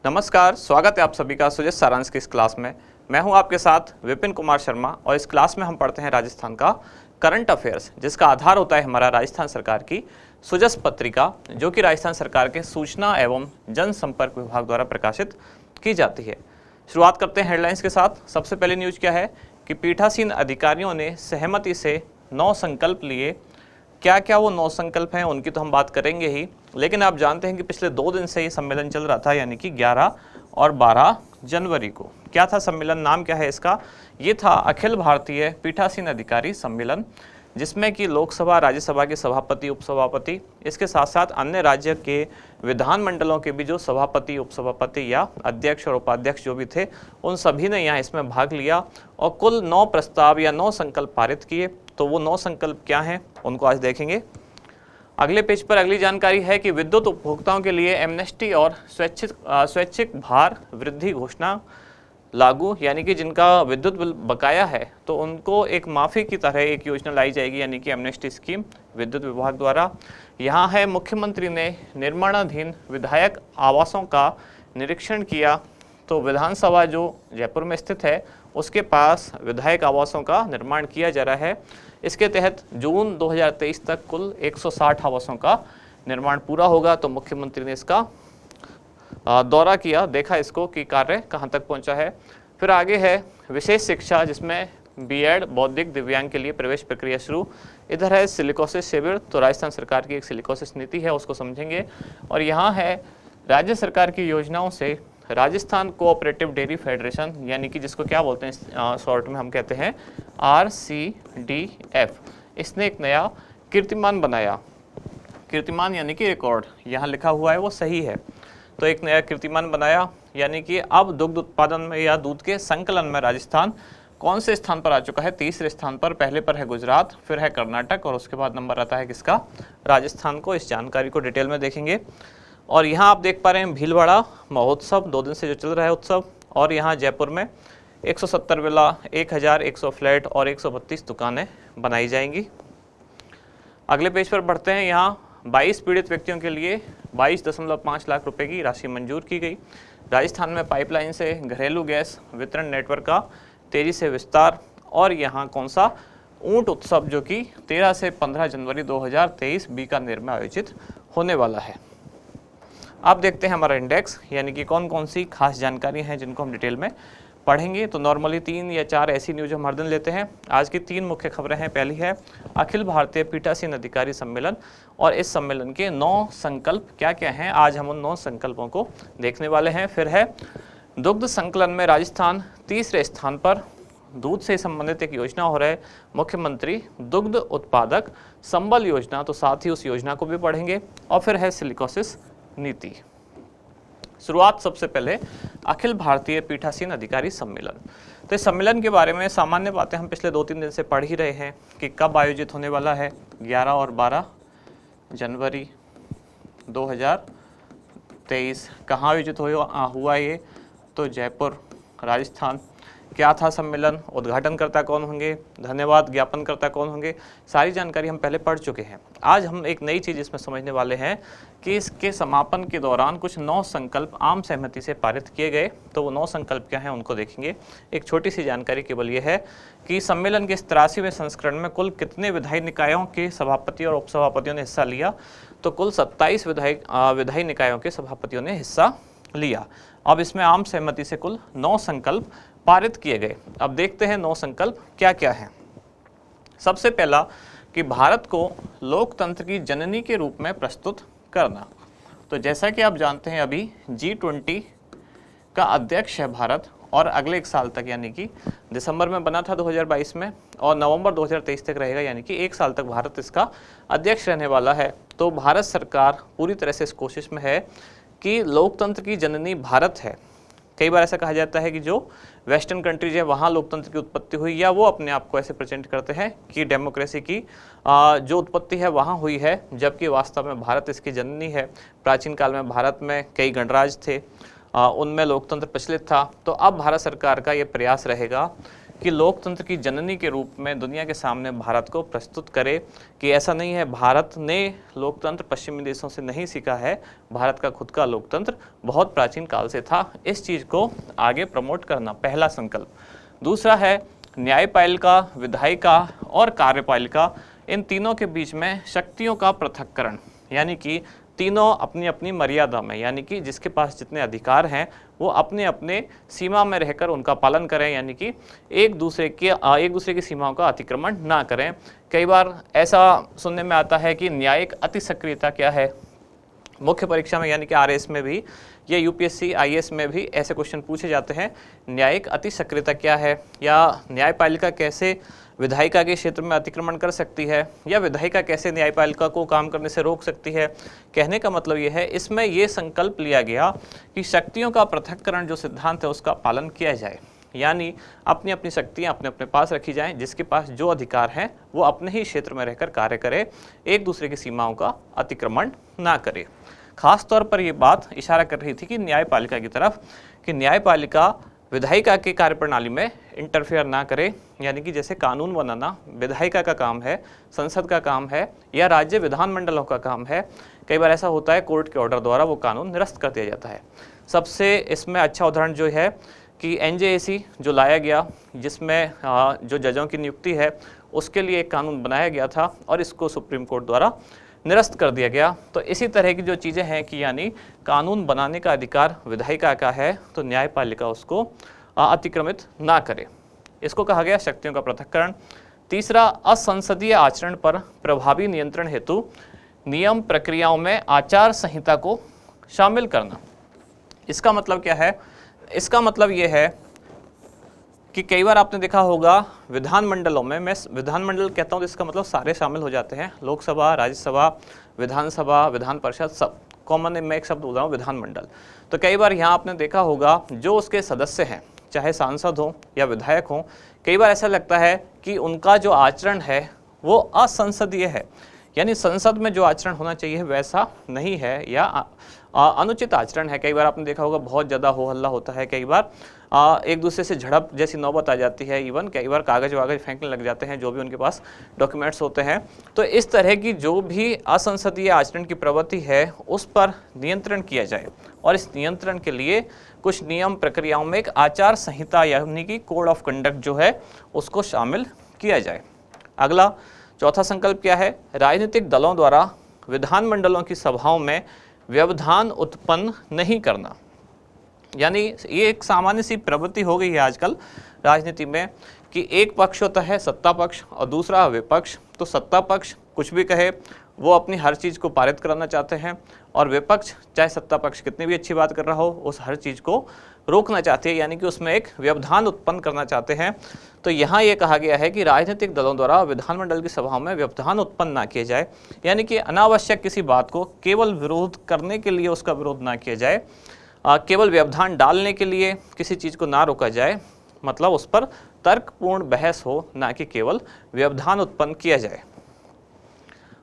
नमस्कार, स्वागत है आप सभी का सुजस सारांश की इस क्लास में। मैं हूं आपके साथ विपिन कुमार शर्मा और इस क्लास में हम पढ़ते हैं राजस्थान का करंट अफेयर्स, जिसका आधार होता है हमारा राजस्थान सरकार की सुजस पत्रिका, जो कि राजस्थान सरकार के सूचना एवं जनसंपर्क विभाग द्वारा प्रकाशित की जाती है। शुरुआत करते हैं हेडलाइंस के साथ। सबसे पहले न्यूज क्या है कि पीठासीन अधिकारियों ने सहमति से 9 संकल्प लिए। क्या क्या वो 9 संकल्प हैं उनकी तो हम बात करेंगे ही, लेकिन आप जानते हैं कि पिछले 2 दिन से ये सम्मेलन चल रहा था, यानी कि 11 और 12 जनवरी को। क्या था सम्मेलन, नाम क्या है इसका? ये था अखिल भारतीय पीठासीन अधिकारी सम्मेलन, जिसमें कि लोकसभा राज्यसभा के सभापति उपसभापति, इसके साथ साथ अन्य राज्य के विधानमंडलों के भी जो सभापति उपसभापति या अध्यक्ष और उपाध्यक्ष जो भी थे, उन सभी ने यहाँ इसमें भाग लिया और कुल 9 प्रस्ताव या 9 संकल्प पारित किए। तो वो 9 संकल्प क्या हैं उनको आज देखेंगे। अगले पेज पर अगली जानकारी है कि विद्युत उपभोक्ताओं के लिए एमनेस्टी और स्वैच्छिक भार वृद्धि घोषणा लागू, यानी कि जिनका विद्युत बिल बकाया है तो उनको एक माफ़ी की तरह एक योजना लाई जाएगी, यानी कि एमनेस्टी स्कीम विद्युत विभाग द्वारा। यहाँ है मुख्यमंत्री ने निर्माणाधीन विधायक आवासों का निरीक्षण किया। तो विधानसभा जो जयपुर में स्थित है उसके पास विधायक आवासों का निर्माण किया जा रहा है। इसके तहत जून 2023 तक कुल 160 आवासों का निर्माण पूरा होगा। तो मुख्यमंत्री ने इसका दौरा किया, देखा इसको कि कार्य कहाँ तक पहुँचा है। फिर आगे है विशेष शिक्षा, जिसमें बीएड बौद्धिक दिव्यांग के लिए प्रवेश प्रक्रिया शुरू। इधर है सिलिकोसिस शिविर, तो राजस्थान सरकार की एक सिलिकोसिस नीति है, उसको समझेंगे। और यहाँ है राज्य सरकार की योजनाओं से राजस्थान कोऑपरेटिव डेयरी फेडरेशन, यानी कि जिसको क्या बोलते हैं शॉर्ट में हम कहते हैं RCDF, इसने एक नया कीर्तिमान बनाया। कीर्तिमान यानी कि रिकॉर्ड, यहाँ लिखा हुआ है वो सही है। तो एक नया कीर्तिमान बनाया, यानी कि अब दुग्ध उत्पादन में या दूध के संकलन में राजस्थान कौन से स्थान पर आ चुका है? 3रे स्थान पर। पहले पर है गुजरात, फिर है कर्नाटक और उसके बाद नंबर आता है किसका? राजस्थान को। इस जानकारी को डिटेल में देखेंगे। और यहाँ आप देख पा रहे हैं भीलवाड़ा महोत्सव 2 दिन से जो चल रहा है उत्सव, और यहाँ जयपुर में 170 विला, 1100 फ्लैट और 132 दुकानें बनाई जाएंगी। अगले पेज पर बढ़ते हैं। यहाँ 22 पीड़ित व्यक्तियों के लिए 22.5 लाख रुपए की राशि मंजूर की गई। राजस्थान में पाइपलाइन से घरेलू गैस वितरण नेटवर्क का तेजी से विस्तार। और यहाँ कौन सा? ऊंट उत्सव, जो कि 13 से 15 जनवरी 2023 बीकानेर में आयोजित होने वाला है। आप देखते हैं हमारा इंडेक्स, यानी कि कौन कौन सी खास जानकारी हैं जिनको हम डिटेल में पढ़ेंगे। तो नॉर्मली 3 या 4 ऐसी न्यूज हम हर दिन लेते हैं। आज की 3 मुख्य खबरें हैं। पहली है अखिल भारतीय पीठासीन अधिकारी सम्मेलन, और इस सम्मेलन के 9 संकल्प क्या क्या हैं, आज हम उन 9 संकल्पों को देखने वाले हैं। फिर है दुग्ध संकलन में राजस्थान 3रे स्थान पर, दूध से संबंधित एक योजना हो रहा है मुख्यमंत्री दुग्ध उत्पादक संबल योजना, तो साथ ही उस योजना को भी पढ़ेंगे। और फिर है सिलिकोसिस नीति। शुरुआत सबसे पहले अखिल भारतीय पीठासीन अधिकारी सम्मेलन। तो इस सम्मेलन के बारे में सामान्य बातें हम पिछले 2-3 दिन से पढ़ ही रहे हैं कि कब आयोजित होने वाला है। 11 और 12 जनवरी 2023। कहाँ आयोजित हुआ ये? तो जयपुर, राजस्थान। क्या था सम्मेलन, उद्घाटनकर्ता कौन होंगे, धन्यवाद ज्ञापनकर्ता कौन होंगे, सारी जानकारी हम पहले पढ़ चुके हैं। आज हम एक नई चीज़ इसमें समझने वाले हैं कि इसके समापन के दौरान कुछ 9 संकल्प आम सहमति से पारित किए गए। तो वो 9 संकल्प क्या हैं उनको देखेंगे। एक छोटी सी जानकारी केवल ये है कि सम्मेलन के 83वें संस्करण में कुल कितने विधायी निकायों के सभापति और उपसभापतियों ने हिस्सा लिया? तो कुल 27 विधायी निकायों के सभापतियों ने हिस्सा लिया। अब इसमें आम सहमति से कुल 9 संकल्प पारित किए गए। अब देखते हैं 9 संकल्प क्या क्या हैं। सबसे पहला कि भारत को लोकतंत्र की जननी के रूप में प्रस्तुत करना। तो जैसा कि आप जानते हैं अभी G20 का अध्यक्ष है भारत, और अगले 1 साल तक, यानी कि दिसंबर में बना था 2022 में और नवंबर 2023 तक रहेगा, यानी कि 1 साल तक भारत इसका अध्यक्ष रहने वाला है। तो भारत सरकार पूरी तरह से इस कोशिश में है कि लोकतंत्र की जननी भारत है। कई बार ऐसा कहा जाता है कि जो वेस्टर्न कंट्रीज है वहाँ लोकतंत्र की उत्पत्ति हुई, या वो अपने आप को ऐसे प्रेजेंट करते हैं कि डेमोक्रेसी की जो उत्पत्ति है वहाँ हुई है, जबकि वास्तव में भारत इसकी जननी है। प्राचीन काल में भारत में कई गणराज्य थे, उनमें लोकतंत्र प्रचलित था। तो अब भारत सरकार का ये प्रयास रहेगा कि लोकतंत्र की जननी के रूप में दुनिया के सामने भारत को प्रस्तुत करे कि ऐसा नहीं है, भारत ने लोकतंत्र पश्चिमी देशों से नहीं सीखा है, भारत का खुद का लोकतंत्र बहुत प्राचीन काल से था। इस चीज़ को आगे प्रमोट करना पहला संकल्प। दूसरा है न्यायपालिका, विधायिका और कार्यपालिका, इन तीनों के बीच में शक्तियों का पृथक्करण, यानी कि तीनों अपनी अपनी मर्यादा में, यानी कि जिसके पास जितने अधिकार हैं वो अपने अपने सीमा में रहकर उनका पालन करें, यानी कि एक दूसरे की सीमाओं का अतिक्रमण ना करें। कई बार ऐसा सुनने में आता है कि न्यायिक अति सक्रियता क्या है। मुख्य परीक्षा में यानी कि आरएस में भी या यूपीएससी आईएएस में भी ऐसे क्वेश्चन पूछे जाते हैं, न्यायिक अति सक्रियता क्या है, या न्यायपालिका कैसे विधायिका के क्षेत्र में अतिक्रमण कर सकती है, या विधायिका कैसे न्यायपालिका को काम करने से रोक सकती है। कहने का मतलब ये है, इसमें ये संकल्प लिया गया कि शक्तियों का पृथक्करण जो सिद्धांत है उसका पालन किया जाए, यानी अपनी अपनी शक्तियाँ अपने अपने पास रखी जाएं, जिसके पास जो अधिकार हैं वो अपने ही क्षेत्र में रहकर कार्य करे, एक दूसरे की सीमाओं का अतिक्रमण ना करे। खास तौर पर ये बात इशारा कर रही थी कि न्यायपालिका की तरफ, कि न्यायपालिका विधायिका के कार्यप्रणाली में इंटरफेयर ना करे, यानी कि जैसे कानून बनाना विधायिका का काम है, संसद का काम है, या राज्य विधानमंडलों का काम है। कई बार ऐसा होता है कोर्ट के ऑर्डर द्वारा वो कानून निरस्त कर दिया जाता है। सबसे इसमें अच्छा उदाहरण जो है कि एनजेएसी जो लाया गया, जिसमें जो जजों की नियुक्ति है उसके लिए एक कानून बनाया गया था और इसको सुप्रीम कोर्ट द्वारा निरस्त कर दिया गया। तो इसी तरह की जो चीज़ें हैं कि यानी कानून बनाने का अधिकार विधायिका का है, तो न्यायपालिका उसको अतिक्रमित ना करे। इसको कहा गया शक्तियों का पृथक्करण। तीसरा, असंसदीय आचरण पर प्रभावी नियंत्रण हेतु नियम प्रक्रियाओं में आचार संहिता को शामिल करना। इसका मतलब क्या है? इसका मतलब ये है कि कई बार आपने देखा होगा विधानमंडलों में, मैं विधानमंडल कहता हूँ तो इसका मतलब सारे शामिल हो जाते हैं, लोकसभा, राज्यसभा, विधानसभा, विधान परिषद, सब कॉमन में एक शब्द बोल रहा हूँ, विधानमंडल। तो कई बार यहाँ आपने देखा होगा जो उसके सदस्य हैं, चाहे सांसद हों या विधायक हों, कई बार ऐसा लगता है कि उनका जो आचरण है वो असंसदीय है, यानी संसद में जो आचरण होना चाहिए वैसा नहीं है, या अनुचित आचरण है। कई बार आपने देखा होगा बहुत ज़्यादा हो हल्ला होता है, कई बार एक दूसरे से झड़प जैसी नौबत आ जाती है, इवन कई बार कागज़ वागज फेंकने लग जाते हैं जो भी उनके पास डॉक्यूमेंट्स होते हैं। तो इस तरह की जो भी असंसदीय आचरण की प्रवृत्ति है उस पर नियंत्रण किया जाए, और इस नियंत्रण के लिए कुछ नियम प्रक्रियाओं में एक आचार संहिता यानी कि कोड ऑफ कंडक्ट जो है उसको शामिल किया जाए। अगला चौथा संकल्प क्या है? राजनीतिक दलों द्वारा विधानमंडलों की सभाओं में व्यवधान उत्पन्न नहीं करना। यानी ये एक सामान्य सी प्रवृत्ति हो गई है आजकल राजनीति में कि एक पक्ष होता है सत्ता पक्ष और दूसरा विपक्ष। तो सत्ता पक्ष कुछ भी कहे वो अपनी हर चीज़ को पारित कराना चाहते हैं, और विपक्ष चाहे सत्ता पक्ष कितनी भी अच्छी बात कर रहा हो उस हर चीज़ को रोकना चाहते हैं, यानी कि उसमें एक व्यवधान उत्पन्न करना चाहते हैं। तो यहाँ ये कहा गया है कि राजनीतिक दलों द्वारा विधानमंडल की सभाओं में व्यवधान उत्पन्न ना किए जाए, यानी कि अनावश्यक किसी बात को केवल विरोध करने के लिए उसका विरोध ना किया जाए, केवल व्यवधान डालने के लिए किसी चीज़ को ना रोका जाए, मतलब उस पर तर्कपूर्ण बहस हो, ना कि केवल व्यवधान उत्पन्न किया जाए।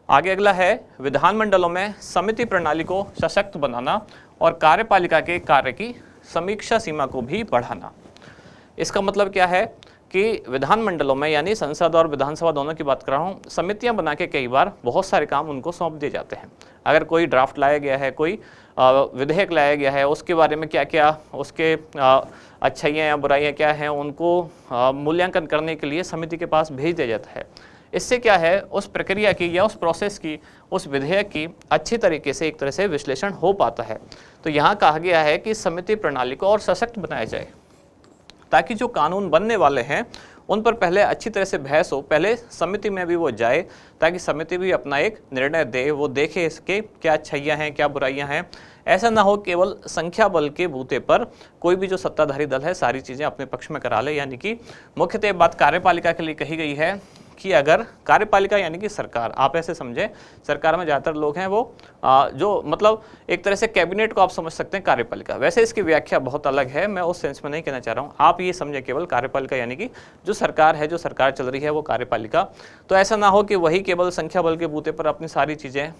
आगे अगला है विधानमंडलों में समिति प्रणाली को सशक्त बनाना और कार्यपालिका के कार्य की समीक्षा सीमा को भी बढ़ाना। इसका मतलब क्या है कि विधानमंडलों में, यानी संसद और विधानसभा दोनों की बात कर रहा हूँ, समितियां बना के कई बार बहुत सारे काम उनको सौंप दिए जाते हैं। अगर कोई ड्राफ्ट लाया गया है, कोई विधेयक लाया गया है, उसके बारे में क्या क्या उसके अच्छाइयाँ या बुराइयाँ क्या हैं, उनको मूल्यांकन करने के लिए समिति के पास भेज दिया जाता है। इससे क्या है, उस प्रक्रिया की या उस प्रोसेस की, उस विधेयक की अच्छी तरीके से एक तरह से विश्लेषण हो पाता है। तो यहाँ कहा गया है कि समिति प्रणाली को और सशक्त बनाया जाए ताकि जो कानून बनने वाले हैं उन पर पहले अच्छी तरह से बहस हो, पहले समिति में भी वो जाए ताकि समिति भी अपना एक निर्णय दे, वो देखे इसके क्या अच्छाइयाँ हैं क्या बुराइयाँ हैं। ऐसा ना हो केवल संख्या बल के बूते पर कोई भी जो सत्ताधारी दल है सारी चीज़ें अपने पक्ष में करा ले। यानी कि मुख्यतः बात कार्यपालिका के लिए कही गई है कि अगर कार्यपालिका यानी कि सरकार, आप ऐसे समझें सरकार में ज़्यादातर लोग हैं वो जो मतलब एक तरह से कैबिनेट को आप समझ सकते हैं कार्यपालिका। वैसे इसकी व्याख्या बहुत अलग है, मैं उस सेंस में नहीं कहना चाह रहा हूँ। आप ये समझे केवल कार्यपालिका यानी कि जो सरकार है, जो सरकार चल रही है वो कार्यपालिका। तो ऐसा ना हो कि वही केवल संख्या बल के बूते पर अपनी सारी चीज़ें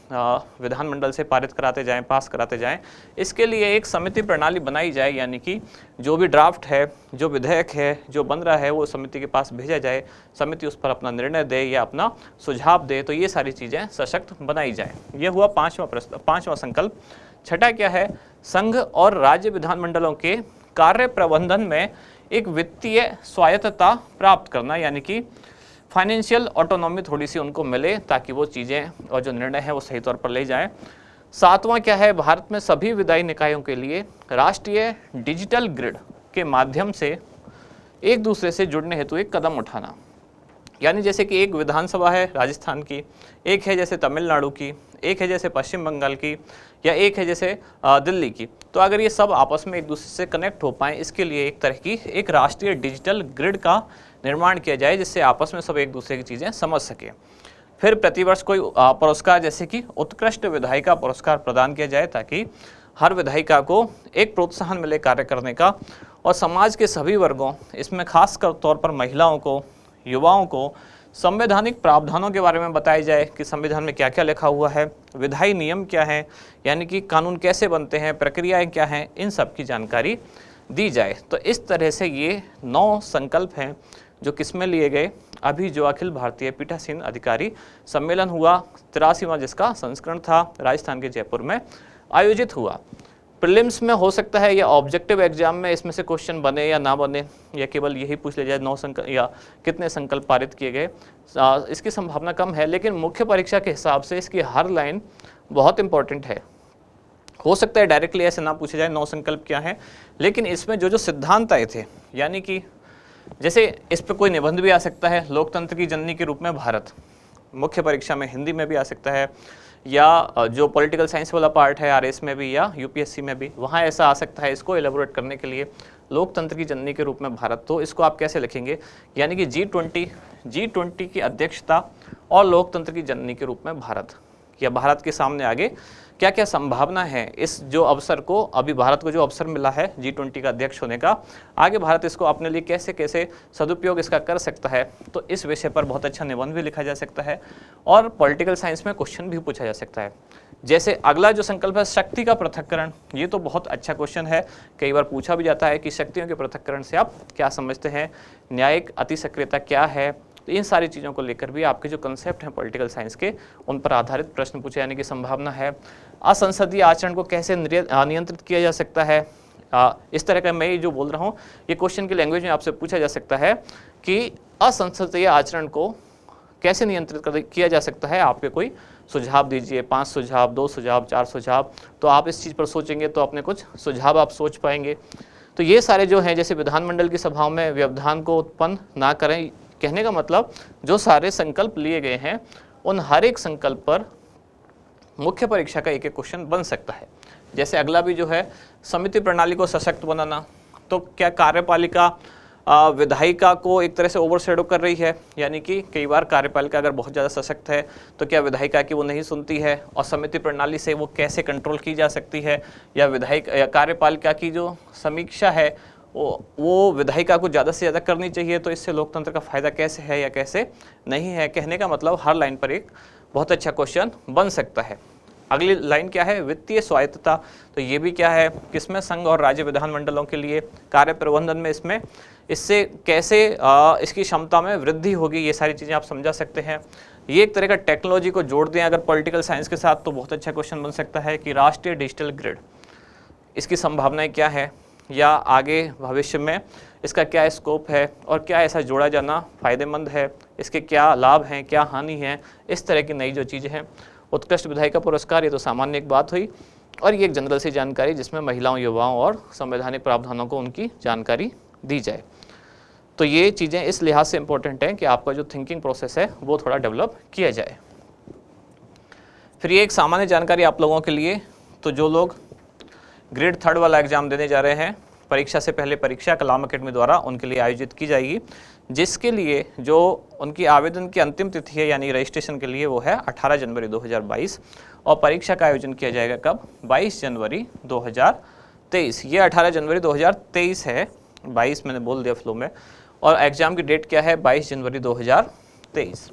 विधानमंडल से पारित कराते जाएं, पास कराते जाएं। इसके लिए एक समिति प्रणाली बनाई जाए, यानी कि जो भी ड्राफ्ट है, जो विधेयक है, जो बन रहा है, वो समिति के पास भेजा जाए, समिति उस पर अपना निर्णय दे या अपना सुझाव दे, तो ये सारी चीज़ें सशक्त बनाई जाए। ये हुआ पांचवा संकल्प। छठा क्या है? संघ और राज्य विधानमंडलों के कार्य प्रबंधन में एक वित्तीय स्वायत्तता प्राप्त करना, यानी कि फाइनेंशियल ऑटोनॉमी थोड़ी सी उनको मिले ताकि वो चीज़ें और जो निर्णय है वो सही तौर पर ले जाएं। सातवां क्या है? भारत में सभी विधायी निकायों के लिए राष्ट्रीय डिजिटल ग्रिड के माध्यम से एक दूसरे से जुड़ने हेतु एक कदम उठाना, यानी जैसे कि एक विधानसभा है राजस्थान की, एक है जैसे तमिलनाडु की, एक है जैसे पश्चिम बंगाल की, या एक है जैसे दिल्ली की। तो अगर ये सब आपस में एक दूसरे से कनेक्ट हो पाएँ, इसके लिए एक तरह की एक राष्ट्रीय डिजिटल ग्रिड का निर्माण किया जाए, जिससे आपस में सब एक दूसरे की चीज़ें समझ सके। फिर प्रतिवर्ष कोई पुरस्कार जैसे कि उत्कृष्ट विधायिका पुरस्कार प्रदान किया जाए, ताकि हर विधायिका को एक प्रोत्साहन मिले कार्य करने का, और समाज के सभी वर्गों, इसमें खास तौर पर महिलाओं को, युवाओं को संवैधानिक प्रावधानों के बारे में बताया जाए कि संविधान में क्या क्या लिखा हुआ है, विधायी नियम क्या है, यानी कि कानून कैसे बनते हैं, प्रक्रियाएं क्या हैं, इन सब की जानकारी दी जाए। तो इस तरह से ये 9 संकल्प हैं जो किसमें लिए गए? अभी जो अखिल भारतीय पीठासीन अधिकारी सम्मेलन हुआ, 83वां जिसका संस्करण था, राजस्थान के जयपुर में आयोजित हुआ। प्रीलिम्स में हो सकता है या ऑब्जेक्टिव एग्जाम में इसमें से क्वेश्चन बने या ना बने, या केवल यही पूछ लिया जाए 9 संकल्प या कितने संकल्प पारित किए गए, इसकी संभावना कम है। लेकिन मुख्य परीक्षा के हिसाब से इसकी हर लाइन बहुत इंपॉर्टेंट है। हो सकता है डायरेक्टली ऐसे ना पूछे जाए 9 संकल्प क्या है, लेकिन इसमें जो जो सिद्धांत आए थे, यानी कि जैसे इस पर कोई निबंध भी आ सकता है, लोकतंत्र की जननी के रूप में भारत, मुख्य परीक्षा में हिंदी में भी आ सकता है, या जो पॉलिटिकल साइंस वाला पार्ट है आरएस में भी या यूपीएससी में भी, वहाँ ऐसा आ सकता है। इसको एलेबोरेट करने के लिए लोकतंत्र की जननी के रूप में भारत, तो इसको आप कैसे लिखेंगे? यानी कि G20 की अध्यक्षता और लोकतंत्र की जननी के रूप में भारत, या भारत के सामने आगे क्या क्या संभावना है इस जो अवसर को, अभी भारत को जो अवसर मिला है G20 का अध्यक्ष होने का, आगे भारत इसको अपने लिए कैसे कैसे सदुपयोग इसका कर सकता है। तो इस विषय पर बहुत अच्छा निबंध भी लिखा जा सकता है, और पॉलिटिकल साइंस में क्वेश्चन भी पूछा जा सकता है। जैसे अगला जो संकल्प है शक्ति का पृथक्करण, ये तो बहुत अच्छा क्वेश्चन है, कई बार पूछा भी जाता है कि शक्तियों के पृथक्करण से आप क्या समझते हैं, न्यायिक अतिसक्रियता क्या है। तो इन सारी चीज़ों को लेकर भी आपके जो कंसेप्ट हैं पॉलिटिकल साइंस के, उन पर आधारित प्रश्न पूछे जाने की संभावना है। असंसदीय आचरण को कैसे नियंत्रित किया जा सकता है, इस तरह का मैं जो बोल रहा हूँ ये क्वेश्चन की लैंग्वेज में आपसे पूछा जा सकता है कि असंसदीय आचरण को कैसे नियंत्रित किया जा सकता है। आपके कोई सुझाव दीजिए, 5 सुझाव, 2 सुझाव, 4 सुझाव। तो आप इस चीज़ पर सोचेंगे तो अपने कुछ सुझाव आप सोच पाएंगे। तो ये सारे जो हैं, जैसे विधानमंडल की सभाओं में व्यवधान को उत्पन्न ना करें, कहने का मतलब जो सारे संकल्प लिए गए हैं उन हर एक संकल्प पर मुख्य परीक्षा का एक एक क्वेश्चन बन सकता है। जैसे अगला भी जो है समिति प्रणाली को सशक्त बनाना, तो क्या कार्यपालिका विधायिका को एक तरह से ओवरशैडो कर रही है, यानी कि कई बार कार्यपालिका अगर बहुत ज़्यादा सशक्त है तो क्या विधायिका की वो नहीं सुनती है, और समिति प्रणाली से वो कैसे कंट्रोल की जा सकती है, या विधायक या कार्यपालिका की जो समीक्षा है वो विधायिका को ज़्यादा से ज़्यादा करनी चाहिए। तो इससे लोकतंत्र का फायदा कैसे है या कैसे नहीं है। कहने का मतलब हर लाइन पर एक बहुत अच्छा क्वेश्चन बन सकता है। अगली लाइन क्या है? वित्तीय स्वायत्तता। तो ये भी क्या है? किसमें संघ और राज्य विधानमंडलों के लिए कार्य प्रबंधन में इसमें इससे कैसे इसकी क्षमता में वृद्धि होगी, ये सारी चीज़ें आप समझा सकते हैं। ये एक तरह का टेक्नोलॉजी को जोड़ दें अगर पॉलिटिकल साइंस के साथ, तो बहुत अच्छा क्वेश्चन बन सकता है कि राष्ट्रीय डिजिटल ग्रिड, इसकी संभावनाएं क्या है, या आगे भविष्य में इसका क्या स्कोप है, और क्या ऐसा जोड़ा जाना फ़ायदेमंद है, इसके क्या लाभ हैं, क्या हानि है। इस तरह की नई जो चीज़ें हैं। उत्कृष्ट विधायिका पुरस्कार, ये तो सामान्य एक बात हुई, और ये एक जनरल सी जानकारी जिसमें महिलाओं, युवाओं और संवैधानिक प्रावधानों को उनकी जानकारी दी जाए। तो ये चीज़ें इस लिहाज से इम्पोर्टेंट हैं कि आपका जो थिंकिंग प्रोसेस है वो थोड़ा डेवलप किया जाए। फिर ये एक सामान्य जानकारी आप लोगों के लिए, तो जो लोग ग्रेड 3 वाला एग्ज़ाम देने जा रहे हैं परीक्षा से पहले परीक्षा कलाम अकेडमी द्वारा उनके लिए आयोजित की जाएगी, जिसके लिए जो उनकी आवेदन की अंतिम तिथि है यानी रजिस्ट्रेशन के लिए वो है 18 जनवरी 2022 और परीक्षा का आयोजन किया जाएगा कब? 22 जनवरी 2023। ये 18 जनवरी 2023 है, 22 मैंने बोल दिया फ्लो में, और एग्जाम की डेट क्या है? 22 जनवरी 2023।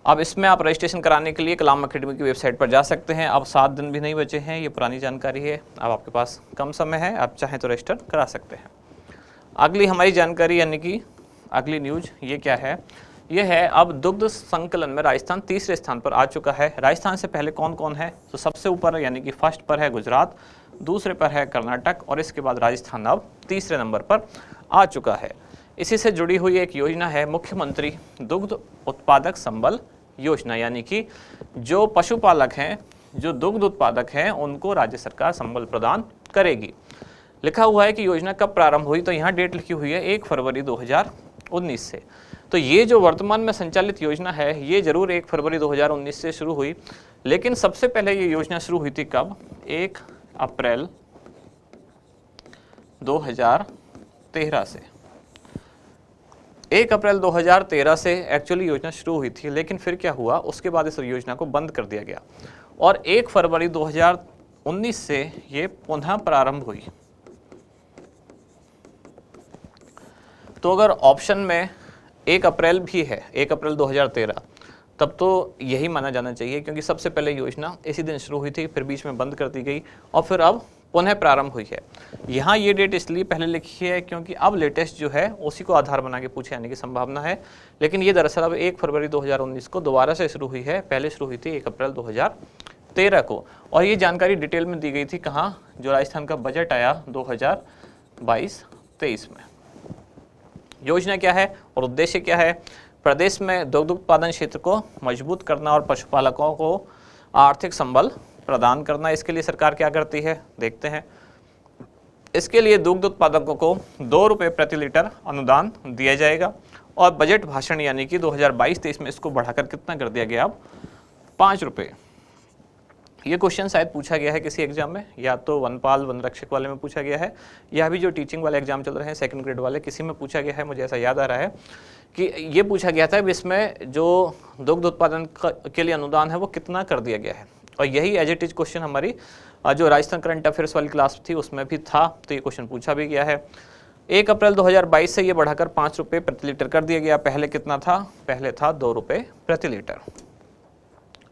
अब इसमें आप रजिस्ट्रेशन कराने के लिए कलाम अकेडमी की वेबसाइट पर जा सकते हैं। अब 7 दिन भी नहीं बचे हैं, ये पुरानी जानकारी है, अब आपके पास कम समय है, आप चाहें तो रजिस्टर करा सकते हैं। अगली हमारी जानकारी यानी कि अगली न्यूज ये क्या है? ये है अब दुग्ध संकलन में राजस्थान तीसरे स्थान पर आ चुका है। राजस्थान से पहले कौन कौन है? तो सबसे ऊपर यानी कि फर्स्ट पर है गुजरात, दूसरे पर है कर्नाटक और इसके बाद राजस्थान अब तीसरे नंबर पर आ चुका है। इसी से जुड़ी हुई एक योजना है मुख्यमंत्री दुग्ध उत्पादक संबल योजना, यानी कि जो पशुपालक हैं, जो दुग्ध उत्पादक हैं, उनको राज्य सरकार संबल प्रदान करेगी। लिखा हुआ है कि योजना कब प्रारंभ हुई, तो यहाँ डेट लिखी हुई है 1 फरवरी 2019 से। तो ये जो वर्तमान में संचालित योजना है ये जरूर 1 फरवरी 2019 से शुरू हुई, लेकिन सबसे पहले ये योजना शुरू हुई थी कब? 1 अप्रैल 2013 से। 1 अप्रैल 2013 से एक्चुअली योजना शुरू हुई थी, लेकिन फिर क्या हुआ, उसके बाद इस योजना को बंद कर दिया गया और 1 फरवरी 2019 से ये पुनः प्रारंभ हुई। तो अगर ऑप्शन में 1 अप्रैल भी है, 1 अप्रैल 2013, तब तो यही माना जाना चाहिए, क्योंकि सबसे पहले योजना इसी दिन शुरू हुई थी, फिर बीच में बंद कर दी गई और फिर अब पुनः प्रारंभ हुई है। यहाँ ये डेट इसलिए पहले लिखी है क्योंकि अब लेटेस्ट जो है उसी को आधार बना के पूछे आने की संभावना है, लेकिन ये दरअसल अब 1 फरवरी 2019 को दोबारा से शुरू हुई है। पहले शुरू हुई थी 1 अप्रैल 2013 को, और ये जानकारी डिटेल में दी गई थी कहाँ? जो राजस्थान का बजट आया 2022-23 में। योजना क्या है और उद्देश्य क्या है? प्रदेश में दुग्ध उत्पादन क्षेत्र को मजबूत करना और पशुपालकों को आर्थिक संबल प्रदान करना। इसके लिए सरकार क्या करती है, देखते हैं। इसके लिए दुग्ध उत्पादकों को 2 रुपये प्रति लीटर अनुदान दिया जाएगा और बजट भाषण यानी कि 2022-23 में इसको बढ़ाकर कितना कर दिया गया? अब 5 रुपये। ये क्वेश्चन शायद पूछा गया है किसी एग्जाम में, या तो वनपाल वन रक्षक वाले में पूछा गया है, या भी जो टीचिंग वाले एग्जाम चल रहे हैं 2nd ग्रेड वाले, किसी में पूछा गया है। मुझे ऐसा याद आ रहा है कि ये पूछा गया था इसमें जो दुग्ध उत्पादन के लिए अनुदान है वो कितना कर दिया गया है, और यही एज इट इज क्वेश्चन हमारी जो राजस्थान करंट अफेयर्स वाली क्लास थी उसमें भी था, तो ये क्वेश्चन पूछा भी गया है। 1 अप्रैल 2022 से ये बढ़ाकर 5 रुपये प्रति लीटर कर दिया गया। पहले कितना था? पहले था 2 रुपये प्रति लीटर।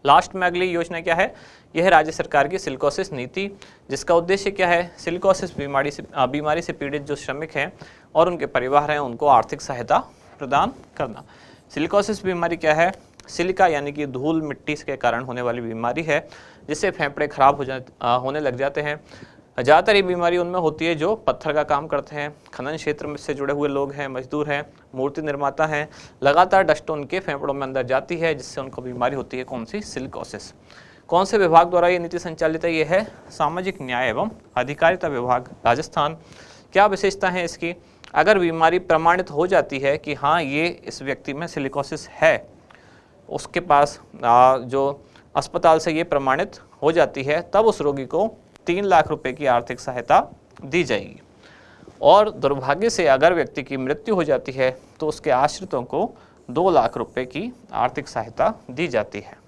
लास्ट में अगली योजना क्या है? यह है राज्य सरकार की सिलिकोसिस नीति, जिसका उद्देश्य क्या है? सिलिकोसिस बीमारी से पीड़ित जो श्रमिक हैं और उनके परिवार हैं उनको आर्थिक सहायता प्रदान करना। सिलिकोसिस बीमारी क्या है? सिलिका यानी कि धूल मिट्टी के कारण होने वाली बीमारी है, जिससे फेफड़े खराब होने लग जाते हैं। ज़्यादातर ये बीमारी उनमें होती है जो पत्थर का काम करते हैं, खनन क्षेत्र से जुड़े हुए लोग हैं, मजदूर हैं, मूर्ति निर्माता हैं। लगातार डस्ट उनके फेफड़ों में अंदर जाती है, जिससे उनको बीमारी होती है। कौन सी? सिलिकोसिस। कौन से विभाग द्वारा ये नीति संचालित है? ये है सामाजिक न्याय एवं अधिकारिता विभाग, राजस्थान। क्या विशेषता है इसकी? अगर बीमारी प्रमाणित हो जाती है कि हाँ ये इस व्यक्ति में सिलिकोसिस है, उसके पास जो अस्पताल से ये प्रमाणित हो जाती है, तब उस रोगी को 3 लाख रुपए की आर्थिक सहायता दी जाएगी। और दुर्भाग्य से अगर व्यक्ति की मृत्यु हो जाती है तो उसके आश्रितों को 2 लाख रुपए की आर्थिक सहायता दी जाती है।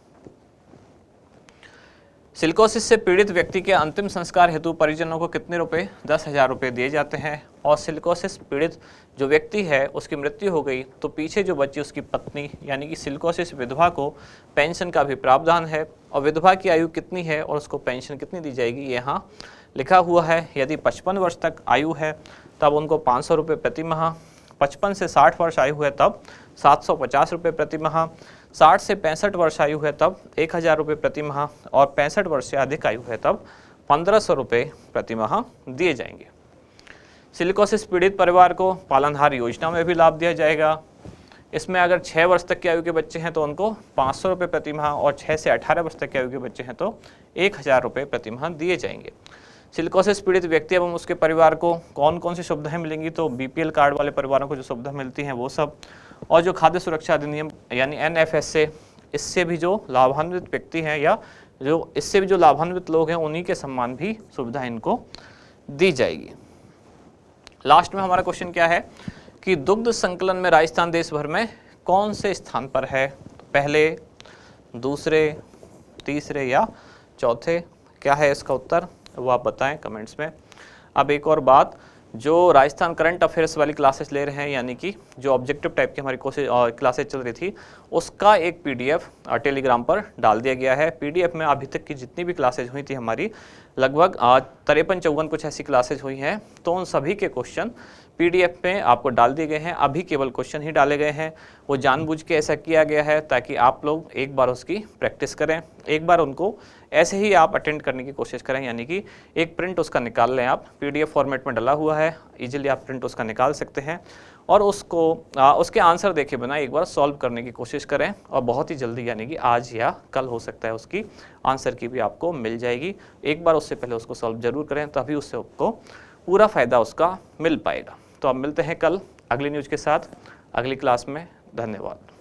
सिलिकोसिस से पीड़ित व्यक्ति के अंतिम संस्कार हेतु परिजनों को कितने रुपए? 10,000 रुपए दिए जाते हैं। और सिलिकोसिस पीड़ित जो व्यक्ति है उसकी मृत्यु हो गई तो पीछे जो बची उसकी पत्नी यानी कि सिलिकोसिस विधवा को पेंशन का भी प्रावधान है। और विधवा की आयु कितनी है और उसको पेंशन कितनी दी जाएगी, यहाँ लिखा हुआ है। यदि 55 वर्ष तक आयु है तब उनको 500 रुपये प्रति माह, 55 से 60 वर्ष आयु है तब 750 रुपये प्रति माह, 60 से 65 वर्ष आयु है तब 1000 रुपये प्रति माह, और 65 वर्ष से अधिक आयु है तब 1500 रुपये प्रति माह दिए जाएंगे। सिलिकोसिस पीड़ित परिवार को पालनहार योजना में भी लाभ दिया जाएगा। इसमें अगर 6 वर्ष तक की आयु के बच्चे हैं तो उनको 500 रुपये प्रति माह, और 6 से 18 वर्ष तक की आयु के बच्चे हैं तो 1000 रुपये प्रति माह दिए जाएंगे। सिलिकोसिस पीड़ित व्यक्ति एवं उसके परिवार को कौन कौन सी सुविधाएं मिलेंगी? तो बीपीएल कार्ड वाले परिवारों को जो सुविधा मिलती हैं वो सब, और जो खाद्य सुरक्षा अधिनियम यानी NFS से, इससे भी जो लाभान्वित व्यक्ति हैं या जो इससे भी जो लाभान्वित लोग हैं उन्हीं के सम्मान भी सुविधा इनको दी जाएगी। लास्ट में हमारा क्वेश्चन क्या है कि दुग्ध संकलन में राजस्थान देश भर में कौन से स्थान पर है? पहले, दूसरे, तीसरे या चौथे? क्या है इसका उत्तर वो आप बताएं कमेंट्स में। अब एक और बात, जो राजस्थान करंट अफेयर्स वाली क्लासेस ले रहे हैं, यानी कि जो ऑब्जेक्टिव टाइप की हमारी क्लासेस चल रही थी, उसका एक पीडीएफ टेलीग्राम पर डाल दिया गया है। पीडीएफ में अभी तक की जितनी भी क्लासेज हुई थी हमारी, लगभग 53-54 कुछ ऐसी क्लासेज हुई हैं, तो उन सभी के क्वेश्चन पीडीएफ में आपको डाल दिए गए हैं। अभी केवल क्वेश्चन ही डाले गए हैं, वो जानबूझ के ऐसा किया गया है ताकि आप लोग एक बार उसकी प्रैक्टिस करें, एक बार उनको ऐसे ही आप अटेंड करने की कोशिश करें, यानी कि एक प्रिंट उसका निकाल लें आप। पीडीएफ फॉर्मेट में डला हुआ है, इजीली आप प्रिंट उसका निकाल सकते हैं और उसको उसके आंसर देखे बिना एक बार सॉल्व करने की कोशिश करें और बहुत ही जल्दी, यानी कि आज या कल हो सकता है उसकी आंसर की भी आपको मिल जाएगी। एक बार उससे पहले उसको सॉल्व जरूर करें, तभी उससे आपको पूरा फ़ायदा उसका मिल पाएगा। तो अब मिलते हैं कल अगली न्यूज़ के साथ अगली क्लास में। धन्यवाद।